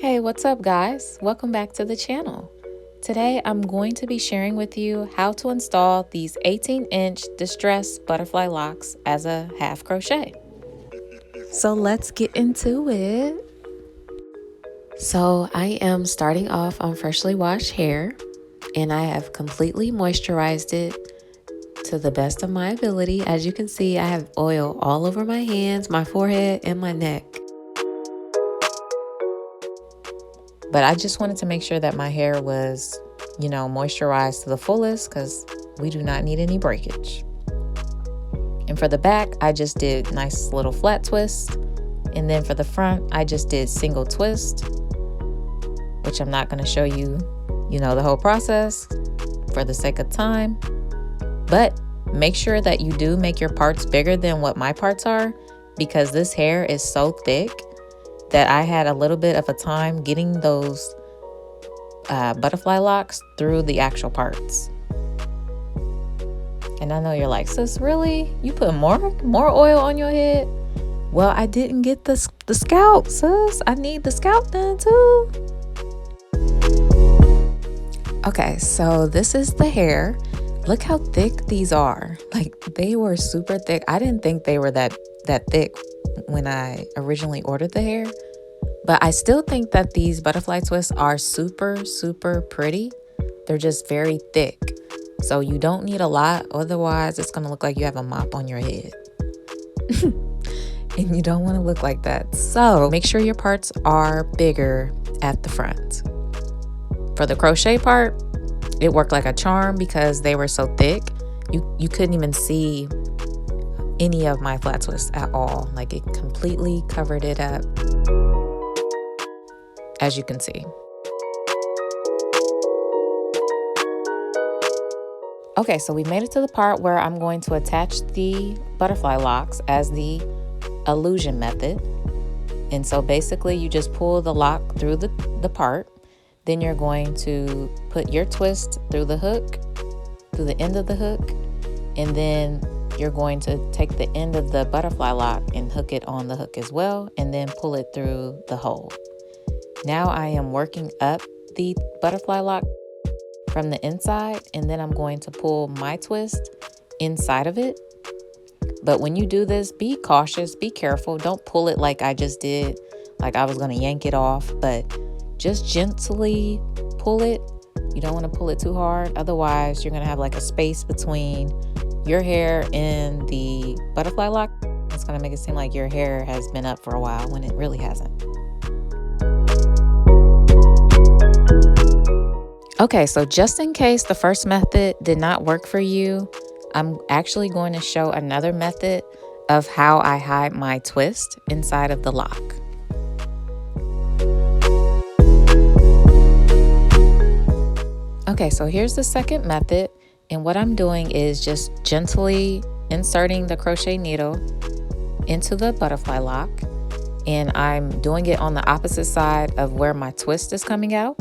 Hey, what's up guys? Welcome back to the channel. Today I'm going to be sharing with you how to install these 18-inch distress butterfly locks as a half crochet. So let's get into it. So I am starting off on freshly washed hair, and I have completely moisturized it to the best of my ability. As you can see, I have oil all over my hands, my forehead, and my neck. But I just wanted to make sure that my hair was, moisturized to the fullest because we do not need any breakage. And for the back, I just did nice little flat twists. And then for the front, I just did single twist, which I'm not going to show you, the whole process for the sake of time. But make sure that you do make your parts bigger than what my parts are, because this hair is so thick that I had a little bit of a time getting those butterfly locks through the actual parts. And I know you're like, sis, really? You put more oil on your head? Well, I didn't get the scalp, sis. I need the scalp done too. Okay, so this is the hair. Look how thick these are. Like, they were super thick. I didn't think they were that thick when I originally ordered the hair, but I still think that these butterfly twists are super, super pretty. They're just very thick. So you don't need a lot. Otherwise, it's going to look like you have a mop on your head. And you don't want to look like that. So make sure your parts are bigger at the front. For the crochet part, it worked like a charm because they were so thick. You couldn't even see any of my flat twists at all. Like, it completely covered it up, as you can see. Okay, so we made it to the part where I'm going to attach the butterfly locks as the illusion method. And so basically you just pull the lock through the part. Then you're going to put your twist through the hook, through the end of the hook, and then you're going to take the end of the butterfly lock and hook it on the hook as well, and then pull it through the hole. Now I am working up the butterfly lock from the inside, and then I'm going to pull my twist inside of it. But when you do this, be cautious, be careful. Don't pull it like I just did, like I was going to yank it off, but just gently pull it. You don't want to pull it too hard. Otherwise, you're going to have like a space between your hair and the butterfly lock. It's going to make it seem like your hair has been up for a while when it really hasn't. Okay, so just in case the first method did not work for you, I'm actually going to show another method of how I hide my twist inside of the lock. Okay, so here's the second method, and what I'm doing is just gently inserting the crochet needle into the butterfly lock, and I'm doing it on the opposite side of where my twist is coming out,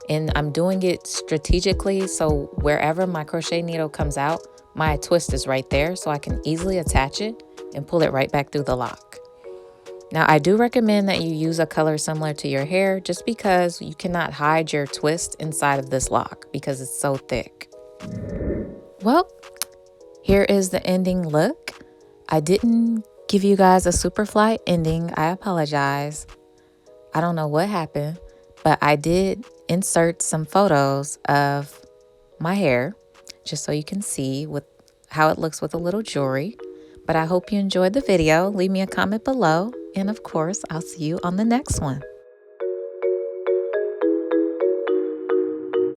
and I'm doing it strategically so wherever my crochet needle comes out, my twist is right there, so I can easily attach it and pull it right back through the lock. Now, I do recommend that you use a color similar to your hair, just because you cannot hide your twist inside of this lock because it's so thick. Well, here is the ending look. I didn't give you guys a super fly ending. I apologize. I don't know what happened, but I did insert some photos of my hair just so you can see how it looks with a little jewelry. But I hope you enjoyed the video. Leave me a comment below. And of course, I'll see you on the next one.